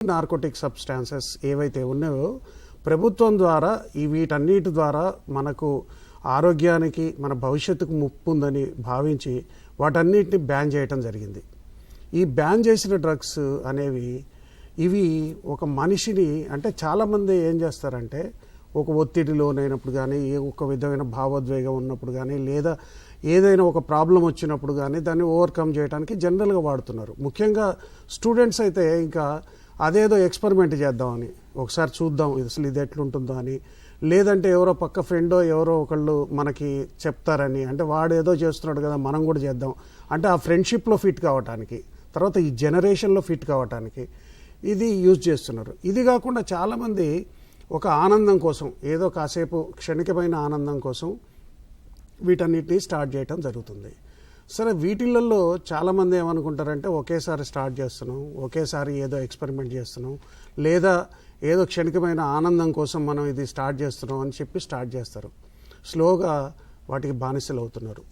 Narcotic substances ఏవైతే ఉన్నాయో ప్రభుత్వం ద్వారా వీటన్నిటి ద్వారా మనకు ఆరోగ్యానికి మన భవిష్యత్తుకు ముప్పు ఉందని భావించి వాటన్నిటిని బ్యాన్ చేయటం జరిగింది. ఈ బ్యాన్ చేసిన డ్రగ్స్ అనేవి ఇవి ఒక మనిషిని అంటే చాలామంది ఏం చేస్తారంటే ఒక ఒత్తిడి లోనైనప్పుడు కానీ ఒక విధమైన భావోద్వేగం ఉన్నప్పుడు కానీ లేదా ఏదైనా ఒక ప్రాబ్లం వచ్చినప్పుడు కానీ దాన్ని ఓవర్కమ్ చేయడానికి జనరల్గా వాడుతున్నారు. ముఖ్యంగా స్టూడెంట్స్ అయితే ఇంకా అదేదో ఎక్స్పెరిమెంట్ చేద్దామని ఒకసారి చూద్దాం అసలు ఇది ఎట్లుంటుందో అని, లేదంటే ఎవరో పక్క ఫ్రెండో ఎవరో ఒకళ్ళు మనకి చెప్తారని, అంటే వాడు ఏదో చేస్తున్నాడు కదా మనం కూడా చేద్దాం అంటే ఆ ఫ్రెండ్షిప్లో ఫిట్ కావటానికి, తర్వాత ఈ జనరేషన్లో ఫిట్ కావటానికి ఇది యూజ్ చేస్తున్నారు. ఇది కాకుండా చాలామంది ఒక ఆనందం కోసం ఏదో కాసేపు క్షణికమైన ఆనందం కోసం వీటన్నిటిని స్టార్ట్ చేయటం జరుగుతుంది. సరే, వీటిల్లో చాలామంది ఏమనుకుంటారంటే ఒకేసారి స్టార్ట్ చేస్తున్నాం, ఒకేసారి ఏదో ఎక్స్పెరిమెంట్ చేస్తున్నాం, లేదా ఏదో క్షణికమైన ఆనందం కోసం మనం ఇది స్టార్ట్ చేస్తున్నాం అని చెప్పి స్టార్ట్ చేస్తారు. స్లోగా వాటికి బానిసలు అవుతున్నారు.